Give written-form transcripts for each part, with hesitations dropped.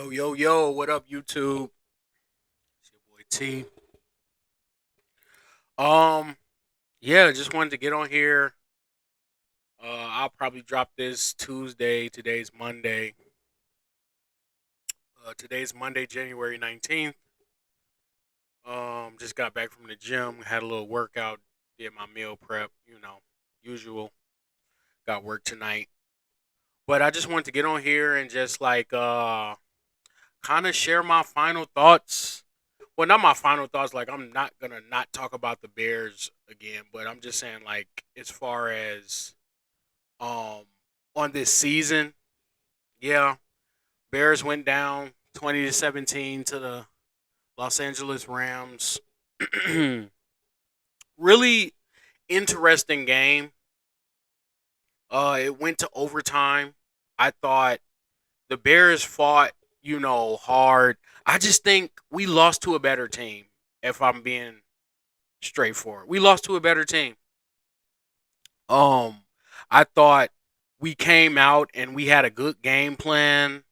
Yo, yo, yo, what up, YouTube? It's your boy T. Um, yeah, just wanted to get on here. I'll probably drop this Tuesday. Today's Monday. Today's Monday, January 19th. Just got back from the gym, had a little workout, did my meal prep, usual. Got work tonight. But I just wanted to get on here and just kind of share my final thoughts. Well, not my final thoughts. Like, I'm not gonna not talk about the Bears again, but I'm just saying, like, as far as um on this season, yeah, Bears went down 20-17 to the Los Angeles Rams. Really interesting game. It went to overtime. I thought the Bears fought, hard. I just think we lost to a better team. If I'm being straightforward, we lost to a better team. Um, I thought we came out and we had a good game plan,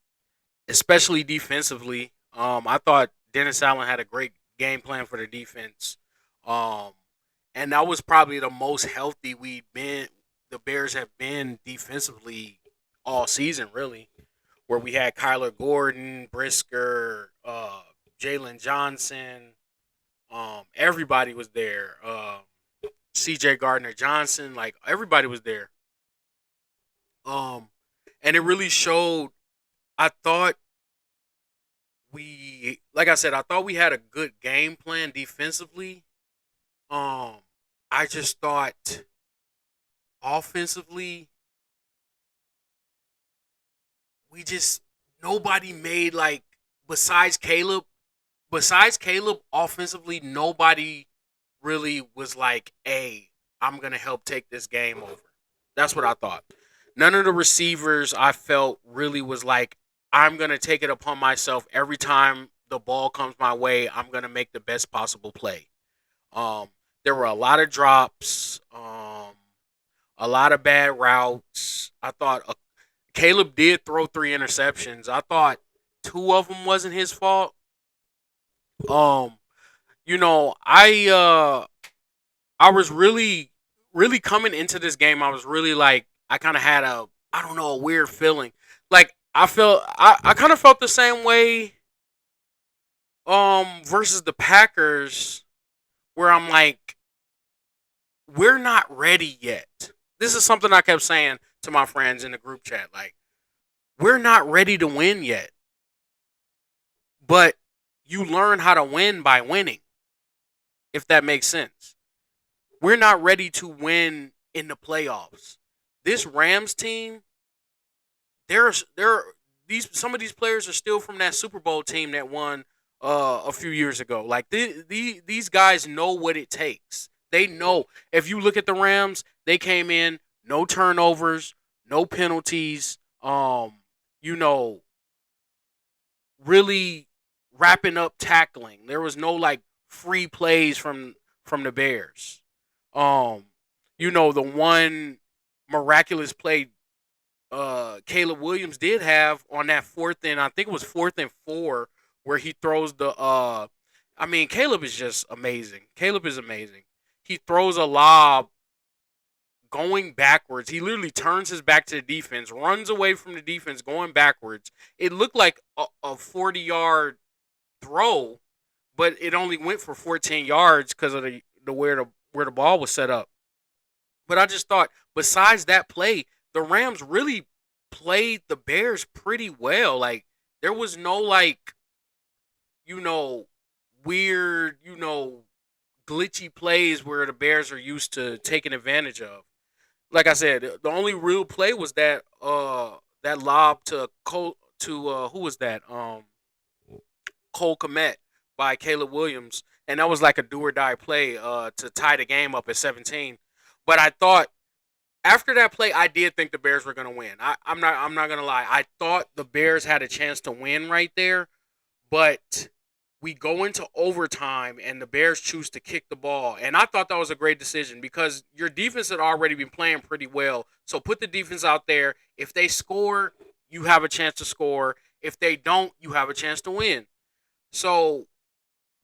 especially defensively. I thought Dennis Allen had a great game plan for the defense. Um, and that was probably the most healthy we've been. The Bears have been defensively all season, really, where we had Kyler Gordon, Brisker, Jalen Johnson. Everybody was there. C.J. Gardner Johnson, like everybody was there. Um, and it really showed. I thought like I said, I thought we had a good game plan defensively. Um, I just thought offensively, we just nobody made like besides Caleb. Besides Caleb, offensively, nobody really was like, "Hey, I'm gonna help take this game over." That's what I thought. None of the receivers I felt really was like, "I'm gonna take it upon myself every time the ball comes my way. I'm gonna make the best possible play." Um, there were a lot of drops, a lot of bad routes. I thought Caleb did throw three interceptions. I thought two of them wasn't his fault. Um, I was really coming into this game. I was really like I kind of had a I don't know a weird feeling. Like I kind of felt the same way versus the Packers where I'm like we're not ready yet. This is something I kept saying to my friends in the group chat like we're not ready to win yet. But you learn how to win by winning, if that makes sense. We're not ready to win in the playoffs. This Rams team, they're these some of these players are still from that Super Bowl team that won a few years ago. Like these guys know what it takes. They know. If you look at the Rams, they came in no turnovers, no penalties. You know, really wrapping up tackling. There was no like free plays from the Bears. Um, the one miraculous play Caleb Williams did have on that fourth and I think it was 4th and 4 where he throws the I mean Caleb is just amazing. Caleb is amazing. He throws a lob going backwards. He literally turns his back to the defense, runs away from the defense going backwards. It looked like a 40-yard throw, but it only went for 14 yards because of the ball was set up. But I just thought, besides that play, the Rams really played the Bears pretty well. Like there was no like you know weird glitchy plays where the Bears are used to taking advantage of. Like I said, the only real play was that lob to Cole to who was that Cole Komet by Caleb Williams, and that was like a do or die play to tie the game up at 17. But I thought after that play, I did think the Bears were going to win. I'm not going to lie. I thought the Bears had a chance to win right there, but we go into overtime and the Bears choose to kick the ball. And I thought that was a great decision because your defense had already been playing pretty well. So put the defense out there. If they score, you have a chance to score. If they don't, you have a chance to win. So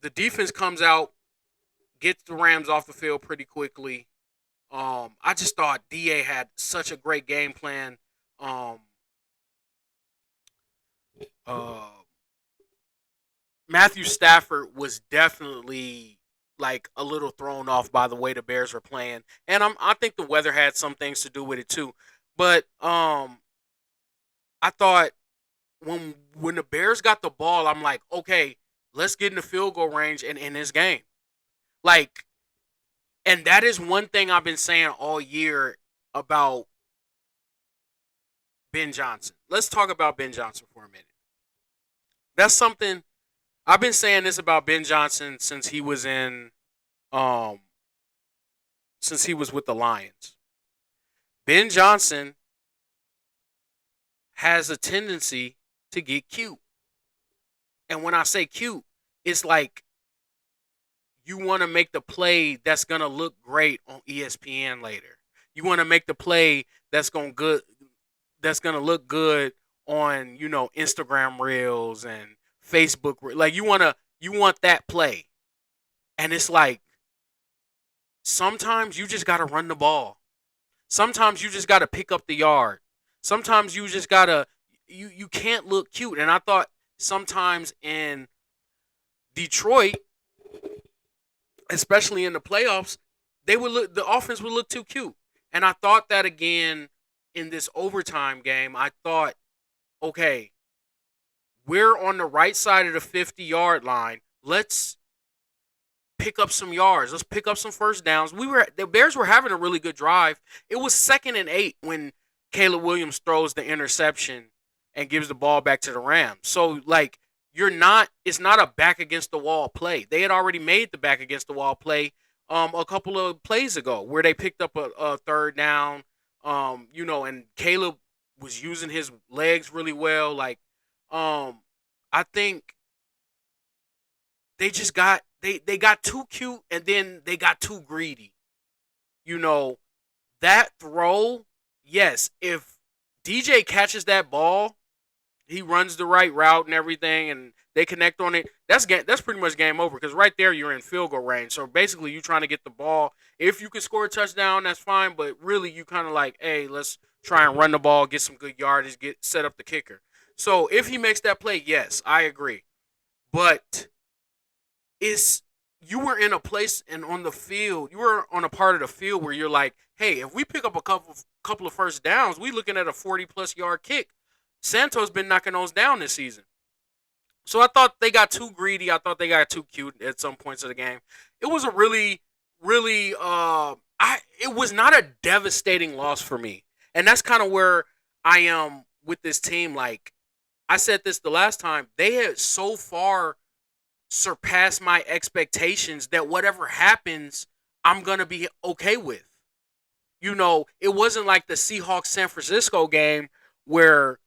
the defense comes out, gets the Rams off the field pretty quickly. I just thought Da had such a great game plan. Um, uh, Matthew Stafford was definitely like a little thrown off by the way the Bears were playing, and I think the weather had some things to do with it too. But I thought when the Bears got the ball, I'm like, okay, let's get in the field goal range and end this game. Like, and that is one thing I've been saying all year about Ben Johnson. Let's talk about Ben Johnson for a minute. That's something I've been saying this about Ben Johnson um since he was with the Lions. Ben Johnson has a tendency to get cute. And when I say cute, it's like you want to make the play that's going to look great on ESPN later. You want to make the play that's going to look good on, Instagram Reels and Facebook. Like you want that play. And it's like sometimes you just got to run the ball. Sometimes you just got to pick up the yard. Sometimes you just got to you can't look cute. And I thought sometimes in Detroit, especially in the playoffs, the offense would look too cute. And I thought that again in this overtime game. I thought, okay, we're on the right side of the 50-yard line. Let's pick up some yards. Let's pick up some first downs. The Bears were having a really good drive. It was 2nd and 8 when Caleb Williams throws the interception and gives the ball back to the Rams. So like it's not a back against the wall play. They had already made the back against the wall play a couple of plays ago where they picked up a third down. And Caleb was using his legs really well. Like I think they got too cute and then they got too greedy. You know, that throw, yes, if DJ catches that ball, he runs the right route and everything and they connect on it, that's pretty much game over because right there you're in field goal range. So basically you're trying to get the ball. If you can score a touchdown, that's fine, but really you kind of like, hey, let's try and run the ball, get some good yardage, get set up the kicker. So if he makes that play, yes, I agree. But it's you were in a place and on the field, you were on a part of the field where you're like, hey, if we pick up a couple of first downs, we looking at a 40+ yard kick. Santos been knocking those down this season. So I thought they got too greedy. I thought they got too cute at some points of the game. It was a really, really it was not a devastating loss for me. And that's kind of where I am with this team. Like I said this the last time, they had so far surpassed my expectations that whatever happens, I'm gonna be okay with. It wasn't like the Seahawks San Francisco game where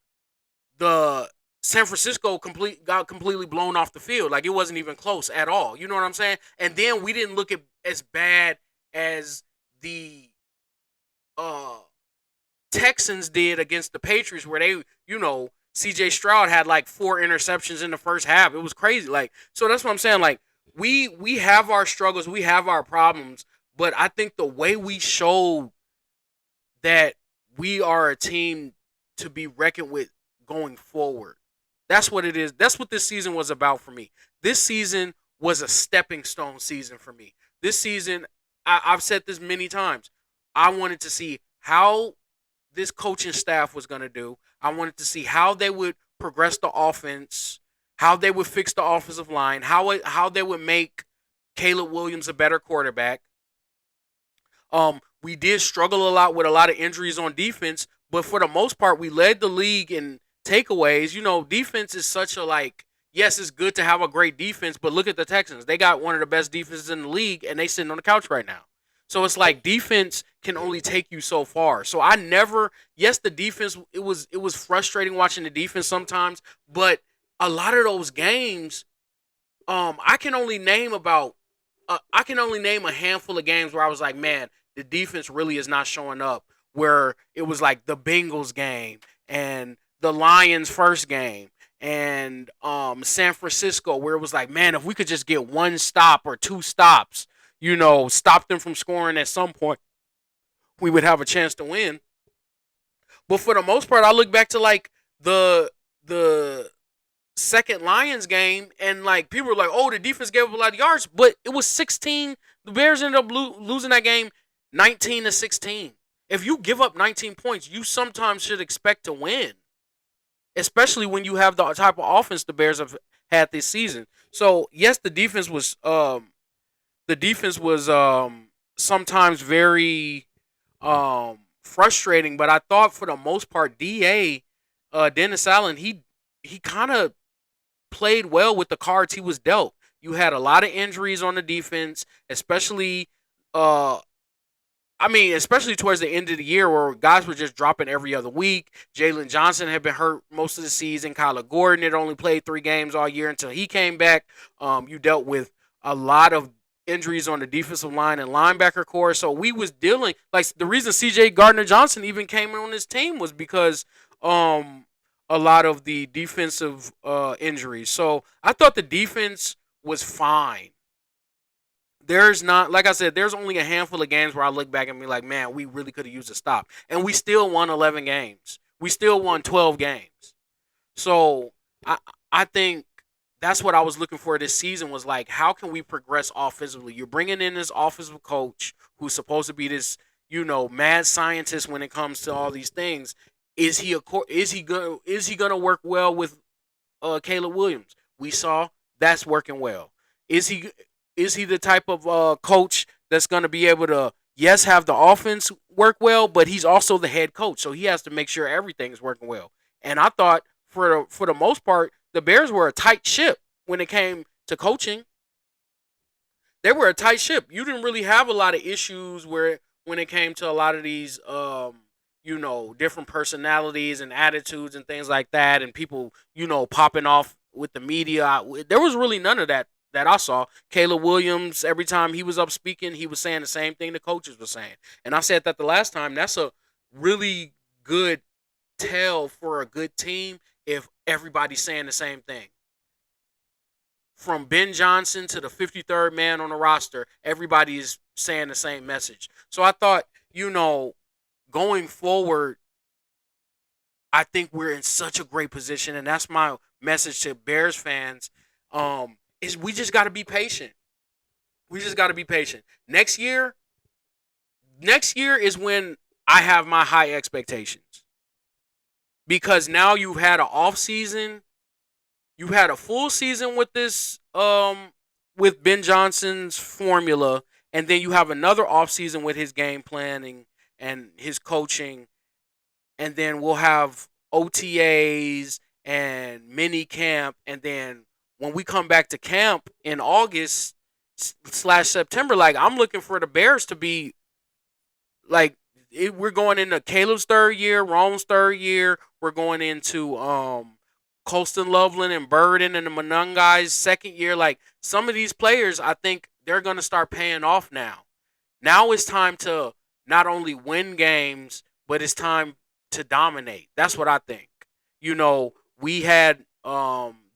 the San Francisco got completely blown off the field. Like it wasn't even close at all. You know what I'm saying? And then we didn't look at as bad as the uh Texans did against the Patriots, where CJ Stroud had like 4 interceptions in the first half. It was crazy. Like, so that's what I'm saying. Like, we have our struggles, we have our problems, but I think the way we showed that we are a team to be reckoned with going forward. That's what it is. That's what this season was about for me. This season was a stepping stone season for me. This season, I've said this many times. I wanted to see how this coaching staff was going to do. I wanted to see how they would progress the offense, how they would fix the offensive line, how they would make Caleb Williams a better quarterback. We did struggle a lot with a lot of injuries on defense, but for the most part, we led the league in takeaways. Defense is such a yes, it's good to have a great defense, but look at the Texans. They got one of the best defenses in the league, and they sitting on the couch right now. So it's like defense can only take you so far. So the defense, it was frustrating watching the defense sometimes, but a lot of those games, I can only name a handful of games where I was like, man, the defense really is not showing up. Where it was like the Bengals game and the Lions first game and San Francisco, where it was like, man, if we could just get one stop or two stops, stop them from scoring at some point, we would have a chance to win. But for the most part, I look back to like the second Lions game, and like people were like, "Oh, the defense gave up a lot of yards," but it was 16. The Bears ended up losing that game 19-16. If you give up 19 points, you sometimes should expect to win, especially when you have the type of offense the Bears have had this season. So yes, the defense was sometimes very frustrating, but I thought for the most part, Dennis Allen, he kind of played well with the cards he was dealt. You had a lot of injuries on the defense, especially uh especially towards the end of the year where guys were just dropping every other week. Jalen Johnson had been hurt most of the season. Kyler Gordon had only played 3 games all year until he came back. You dealt with a lot of injuries on the defensive line and linebacker core. So we was dealing like the reason CJ Gardner Johnson even came on this team was because um a lot of the defensive injuries. So I thought the defense was fine. There's not, like I said, there's only a handful of games where I look back and be like, man, we really could have used a stop, and we still won 11 games. We still won 12 games. So I I think that's what I was looking for this season was like, how can we progress offensively? You're bringing in this offensive coach who's supposed to be this, mad scientist when it comes to all these things. Is he gonna work well with Caleb Williams? We saw that's working well. Is he is he the type of coach that's going to be able to yes have the offense work well, but he's also the head coach, so he has to make sure everything is working well. And I thought for the most part, the Bears were a tight ship when it came to coaching. They were a tight ship. You didn't really have a lot of issues where when it came to a lot of these different personalities and attitudes and things like that, and people popping off with the media. There was really none of that I saw. Caleb Williams, every time he was up speaking, he was saying the same thing the coaches were saying. And I said that the last time. That's a really good tell for a good team if everybody's saying the same thing. From Ben Johnson to the 53rd man on the roster, everybody is saying the same message. So I thought, going forward, I think we're in such a great position, and that's my message to Bears fans. Is we just got to be patient. We just got to be patient. Next year is when I have my high expectations because now you've had an off season. You had a full season with this with Ben Johnson's formula, and then you have another off season with his game planning and his coaching, and then we'll have OTAs and mini camp, and then when we come back to camp in August slash September, like I'm looking for the Bears to be like we're going into Caleb's third year, Rome's third year. We're going into Colston Loveland and Burden and the Monungai's second year. Like some of these players, I think they're gonna start paying off now. Now it's time to not only win games, but it's time to dominate. That's what I think. We had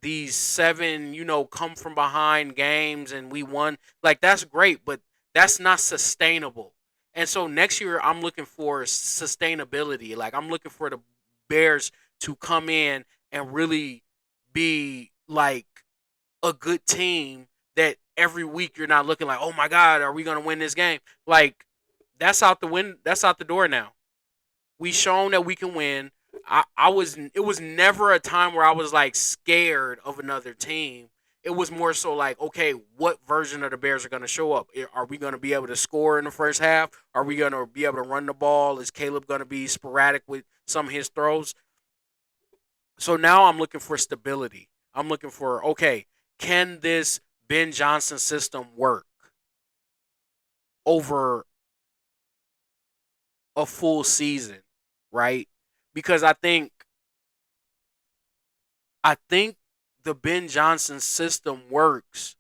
these seven, come from behind games and we won. Like that's great, but that's not sustainable. And so next year I'm looking for sustainability. Like I'm looking for the Bears to come in and really be like a good team that every week you're not looking like, "Oh my god, are we going to win this game?" Like that's out the door now. We shown that we can win. I was it was never a time where I was like scared of another team. It was more so like, okay, what version of the Bears are going to show up? Are we going to be able to score in the first half? Are we going to be able to run the ball? Is Caleb going to be sporadic with some of his throws? So now I'm looking for stability. I'm looking for, okay, can this Ben Johnson system work over a full season, right? Because I think the Ben Johnson system works,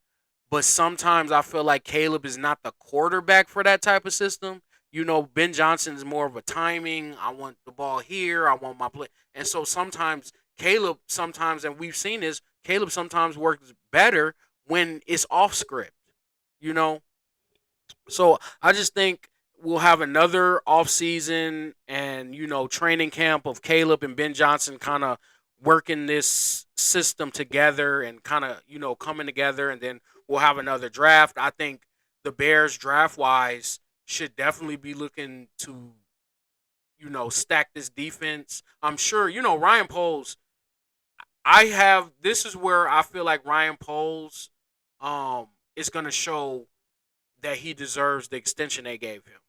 but sometimes I feel like Caleb is not the quarterback for that type of system. Ben Johnson is more of a timing. I want the ball here. I want my play, and so sometimes Caleb sometimes, and we've seen this, Caleb sometimes works better when it's off script, you know? So I just think we'll have another off season and training camp of Caleb and Ben Johnson kind of working this system together and kind of coming together, and then we'll have another draft. I think the Bears draft wise should definitely be looking to stack this defense. I'm sure Ryan Poles. I have this is where I feel like Ryan Poles is going to show that he deserves the extension they gave him.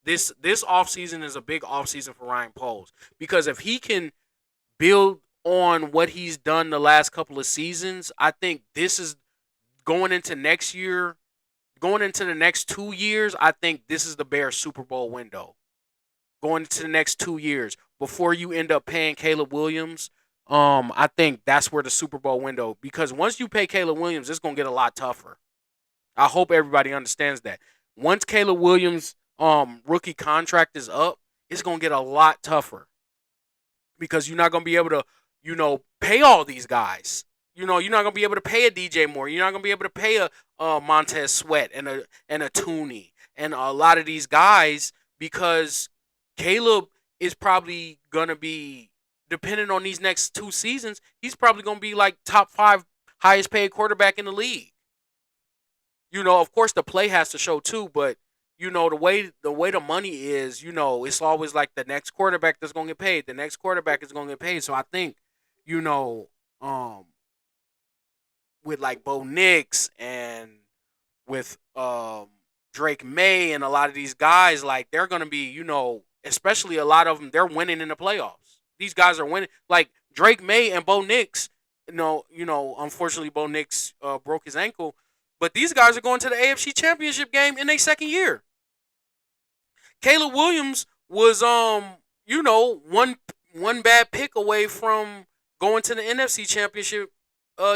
This offseason is a big offseason for Ryan Poles because if he can build on what he's done the last couple of seasons, I think this is going into next year, going into the next 2 years, I think this is the Bears Super Bowl window. Going into the next 2 years before you end up paying Caleb Williams, I think that's where the Super Bowl window, because once you pay Caleb Williams, it's gonna get a lot tougher. I hope everybody understands that. Once Caleb Williams' rookie contract is up, it's gonna get a lot tougher because you're not gonna be able to, pay all these guys. You're not gonna be able to pay a DJ Moore. You're not gonna be able to pay a Montez Sweat and a Tooney and a lot of these guys because Caleb is probably gonna be, depending on these next 2 seasons, he's probably gonna be like top 5 highest paid quarterback in the league. Of course the play has to show too, but the way the money is, it's always like the next quarterback that's gonna get paid. The next quarterback is gonna get paid. So I think, you know, um, with like Bo Nix and with Drake May and a lot of these guys, like they're gonna be, especially a lot of them, they're winning in the playoffs. These guys are winning. Like Drake May and Bo Nix, unfortunately Bo Nix broke his ankle, but these guys are going to the AFC Championship game in their second year. Caleb Williams was one bad pick away from going to the NFC Championship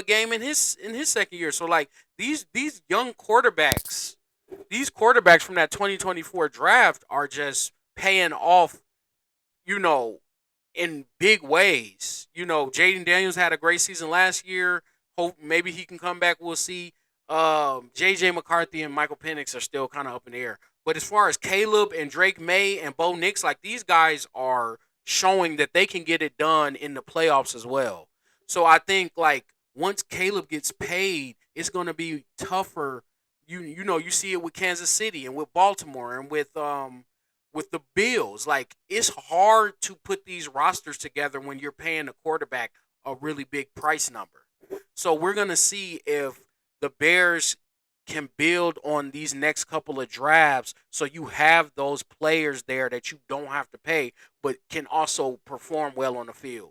game in his second year. So like these young quarterbacks, these quarterbacks from that 2024 draft are just paying off, you know, in big ways. Jaden Daniels had a great season last year. Hope maybe he can come back. We'll see. JJ McCarthy and Michael Penix are still kind of up in the air. But as far as Caleb and Drake May and Bo Nix, like these guys are showing that they can get it done in the playoffs as well. So I think like once Caleb gets paid, it's going to be tougher. You see it with Kansas City and with Baltimore and with the Bills. Like it's hard to put these rosters together when you're paying a quarterback a really big price number. So we're going to see if the Bears can build on these next couple of drafts so you have those players there that you don't have to pay but can also perform well on the field.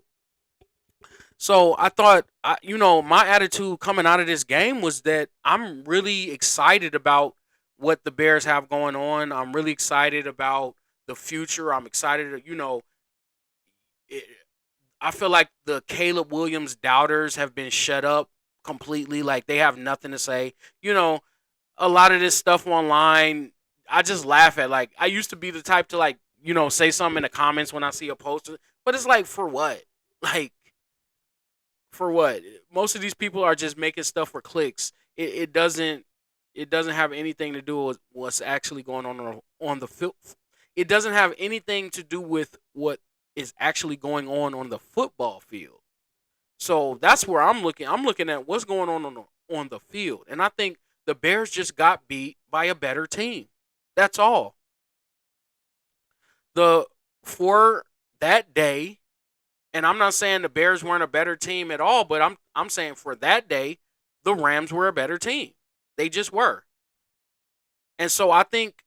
So I thought, my attitude coming out of this game was that I'm really excited about what the Bears have going on. I'm really excited about the future. I'm excited, it, I feel like the Caleb Williams doubters have been shut up completely. Like they have nothing to say. A lot of this stuff online, I just laugh at. Like I used to be the type to like, say something in the comments when I see a poster, but it's like for what? Like for what? Most of these people are just making stuff for clicks. It doesn't have anything to do with what's actually going on the field. It doesn't have anything to do with what is actually going on the football field. So that's where I'm looking. I'm looking at what's going on the field, and I think the Bears just got beat by a better team. That's all. The For that day, and I'm not saying the Bears weren't a better team at all, but I'm saying for that day, the Rams were a better team. They just were. And so I think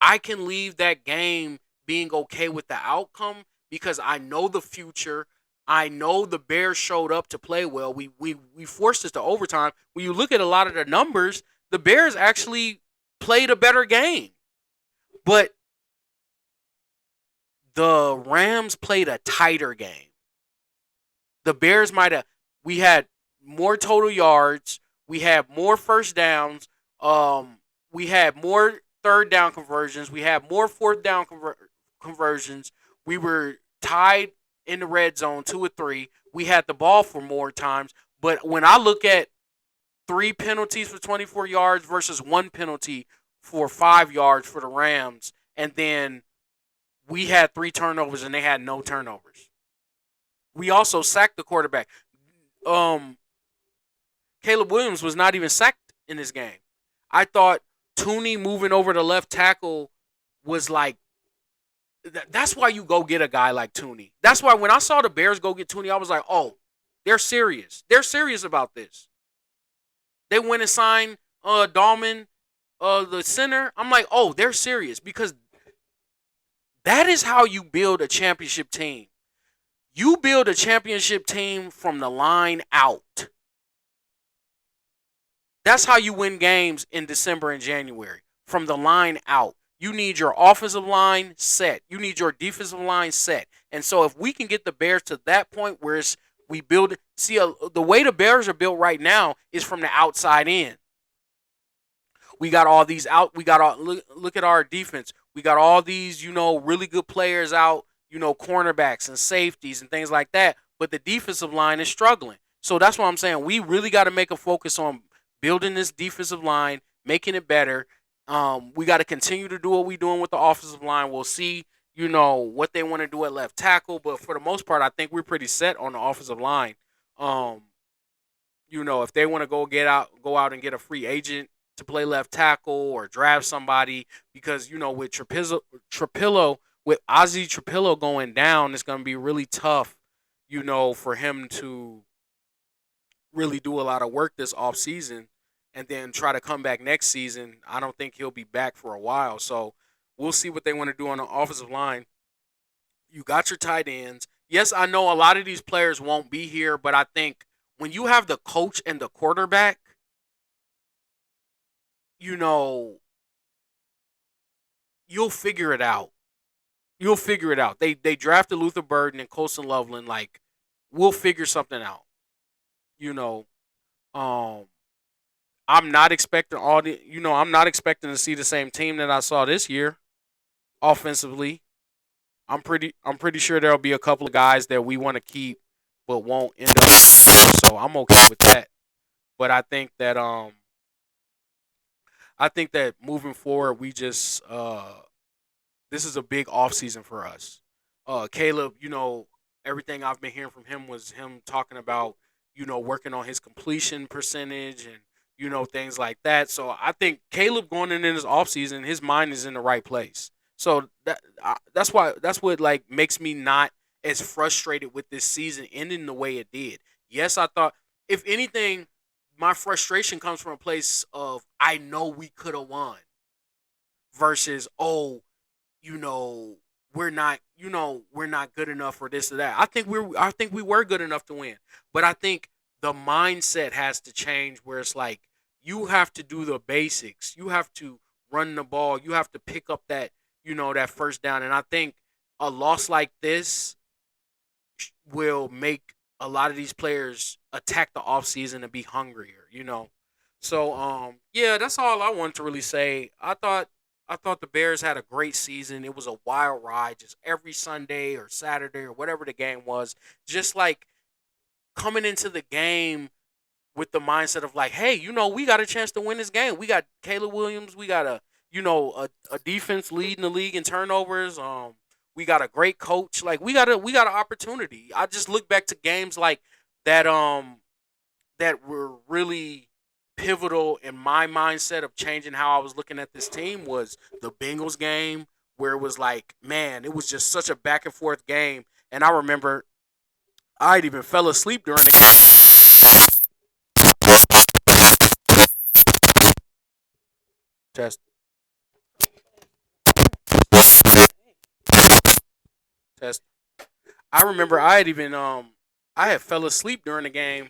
I can leave that game being okay with the outcome because I know the future. I know the Bears showed up to play well. We forced us to overtime. When you look at a lot of the numbers, the Bears actually played a better game. But the Rams played a tighter game. The Bears might have, we had more total yards, we had more first downs, we had more third down conversions, we had more fourth down conversions. We were tied in the red zone 2 or 3. we had the ball for more times. But when I look at 3 penalties for 24 yards versus 1 penalty for 5 yards for the Rams, and then we had 3 turnovers and they had no turnovers. We also sacked the quarterback. Um, Caleb Williams was not even sacked in this game. I thought Tooney moving over to left tackle was like that's why you go get a guy like Tooney. That's why when I saw the Bears go get Tooney, I was like, oh, they're serious. They're serious about this. They went and signed Dahlman, the center. I'm like, oh, they're serious because that is how you build a championship team. You build a championship team from the line out. That's how you win games in December and January. From the line out. You need your offensive line set. You need your defensive line set. And so if we can get the Bears to that point where we build – see, the way the Bears are built right now is from the outside in. We got all these out. We got all look at our defense. We got all these, really good players out, cornerbacks and safeties and things like that. But the defensive line is struggling. So that's what I'm saying. We really got to make a focus on building this defensive line, making it better. We got to continue to do what we're doing with the offensive line. We'll see, what they want to do at left tackle. But for the most part, I think we're pretty set on the offensive line. If they want to go out and get a free agent to play left tackle or draft somebody, because with Trapillo, with Ozzie Trapillo going down, it's going to be really tough, for him to really do a lot of work this offseason and then try to come back next season. I don't think he'll be back for a while. So we'll see what they want to do on the offensive line. You got your tight ends. Yes, I know a lot of these players won't be here, but I think when you have the coach and the quarterback, you'll figure it out. You'll figure it out. They drafted Luther Burden and Colson Loveland. Like, we'll figure something out. Um, I'm not expecting I'm not expecting to see the same team that I saw this year offensively. I'm pretty sure there'll be a couple of guys that we want to keep but won't end up. So I'm okay with that. But I think that moving forward, we just this is a big offseason for us. Caleb, everything I've been hearing from him was him talking about, working on his completion percentage and, things like that. So I think Caleb going in his offseason, his mind is in the right place. So that's what like makes me not as frustrated with this season ending the way it did. Yes, I thought if anything, my frustration comes from a place of I know we could have won versus you know we're not good enough for this or that. I think we were good enough to win, but I think the mindset has to change where it's like you have to do the basics. You have to run the ball. You have to pick up that first down. And I think a loss like this will make a lot of these players attack the offseason and be hungrier. So yeah, that's all I wanted to really say. I thought the Bears had a great season. It was a wild ride, just every Sunday or Saturday or whatever the game was. Just like coming into the game with the mindset of like, hey, we got a chance to win this game. We got Caleb Williams. We got a defense leading the league in turnovers. We got a great coach. Like we got an opportunity. I just look back to games like that. That were really pivotal in my mindset of changing how I was looking at this team was the Bengals game where it was like, man, it was just such a back and forth game. And I remember I'd even fell asleep during the test. Test. I remember I had fell asleep during the game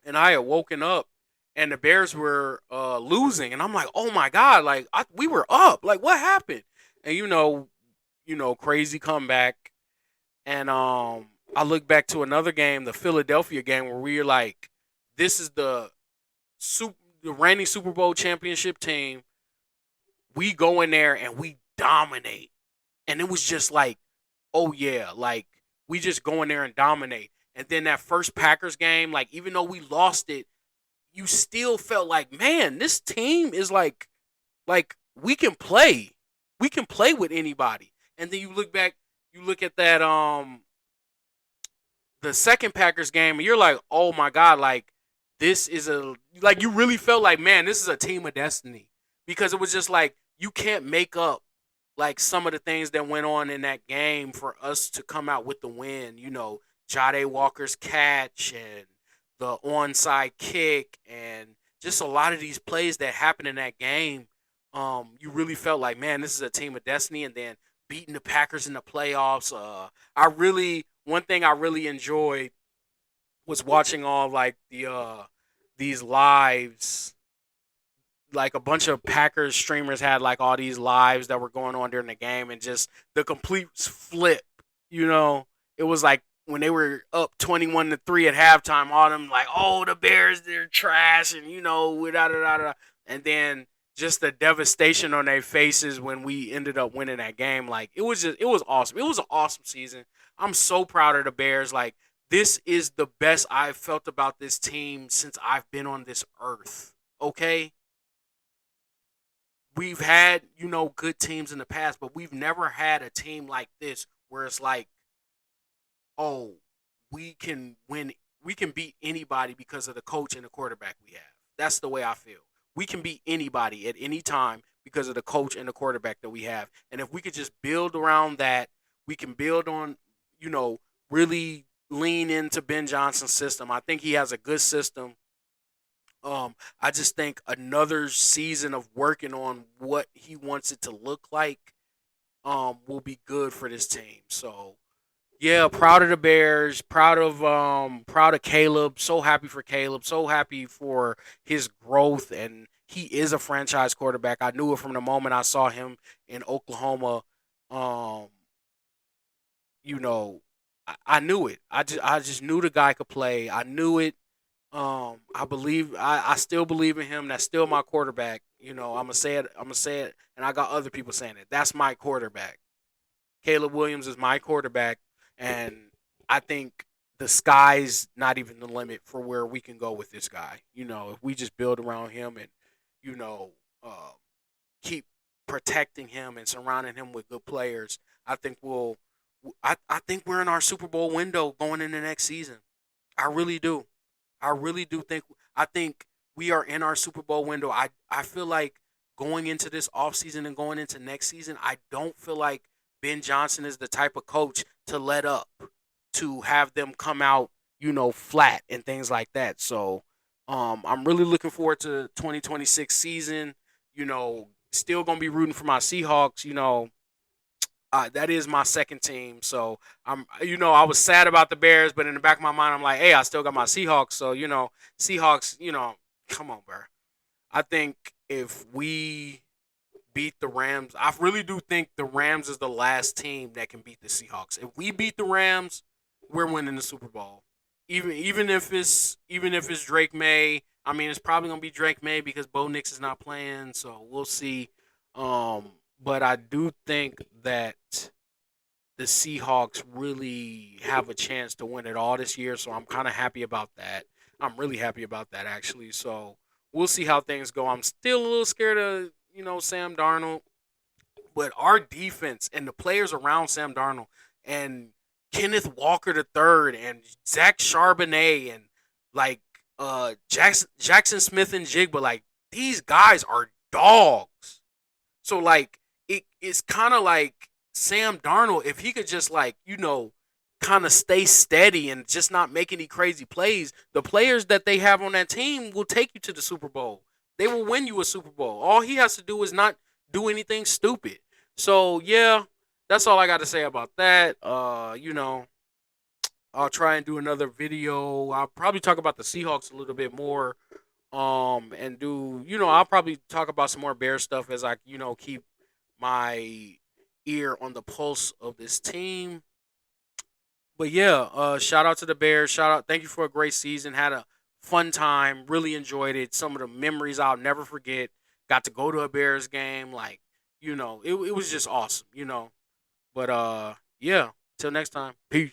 and I had woken up and the Bears were losing and I'm like, oh my god, like we were up, like what happened? And crazy comeback. And I look back to another game, the Philadelphia game, where we were like, this is the reigning Super Bowl championship team. We go in there and we dominate. And it was just like, oh yeah, like we just go in there and dominate. And then that first Packers game, like even though we lost it, you still felt like, man, this team is like we can play. We can play with anybody. And then you look back, you look at that the second Packers game, and you're like, oh my god, like this is a like you really felt like, man, this is a team of destiny because it was just like you can't make up like some of the things that went on in that game for us to come out with the win. You know, Jade Walker's catch and the onside kick and just a lot of these plays that happened in that game. You really felt like, man, this is a team of destiny, and then beating the Packers in the playoffs. I really one thing I really enjoyed was watching all like these lives. Like a bunch of Packers streamers had like all these lives that were going on during the game, and just the complete flip. You know, it was like when they were up 21-3 at halftime. All them like, oh, the Bears, they're trash, and you know, da da da da. And then just the devastation on their faces when we ended up winning that game. Like it was awesome. It was an awesome season. I'm so proud of the Bears. Like this is the best I've felt about this team since I've been on this earth. Okay, we've had, you know, good teams in the past, but we've never had a team like this where it's like, oh, we can win, we can beat anybody because of the coach and the quarterback we have. That's the way I feel. We can beat anybody at any time because of the coach and the quarterback that we have. And if we could just build around that, we can build on, you know, really lean into Ben Johnson's system. I think he has a good system. I just think another season of working on what he wants it to look like will be good for this team. So yeah, proud of the Bears, proud of Caleb. So happy for Caleb, so happy for his growth, and he is a franchise quarterback. I knew it from the moment I saw him in Oklahoma. Um, you know, I knew it. I just knew the guy could play. I knew it. I still believe in him. That's still my quarterback. You know, I'm gonna say it. I'm gonna say it, and I got other people saying it. That's my quarterback. Caleb Williams is my quarterback, and I think the sky's not even the limit for where we can go with this guy. You know, if we just build around him and you know keep protecting him and surrounding him with good players, I think we'll. I think we're in our Super Bowl window going into next season. I really do. I really do think I think we are in our Super Bowl window. I feel like going into this offseason and going into next season, I don't feel like Ben Johnson is the type of coach to let up, to have them come out, you know, flat and things like that. So I'm really looking forward to 2026 season. You know, still gonna be rooting for my Seahawks. You know, that is my second team. So you know, I was sad about the Bears, but in the back of my mind, I'm like, hey, I still got my Seahawks. So you know, Seahawks, you know, come on, bro. I think if we beat the Rams, I really do think the Rams is the last team that can beat the Seahawks. If we beat the Rams, we're winning the Super Bowl. Even if it's Drake May. I mean, it's probably gonna be Drake May because Bo Nix is not playing, so we'll see. But I do think that the Seahawks really have a chance to win it all this year. So I'm kind of happy about that. I'm really happy about that actually. So we'll see how things go. I'm still a little scared of Sam Darnold, but our defense and the players around Sam Darnold and Kenneth Walker the third and Zach Charbonnet and like Jackson Smith and Jigba, like these guys are dogs. So like it's kind of like Sam Darnold, if he could just like kind of stay steady and just not make any crazy plays, the players that they have on that team will take you to the Super Bowl. They will win you a Super Bowl. All he has to do is not do anything stupid. So yeah, that's all I got to say about that. I'll try and do another video. I'll probably talk about the Seahawks a little bit more. And do I'll probably talk about some more Bear stuff as I keep my ear on the pulse of this team. But yeah, shout out to the Bears. Shout out, thank you for a great season. Had a fun time. Really enjoyed it. Some of the memories I'll never forget. Got to go to a Bears game. Like it was just awesome. But yeah, till next time. Peace.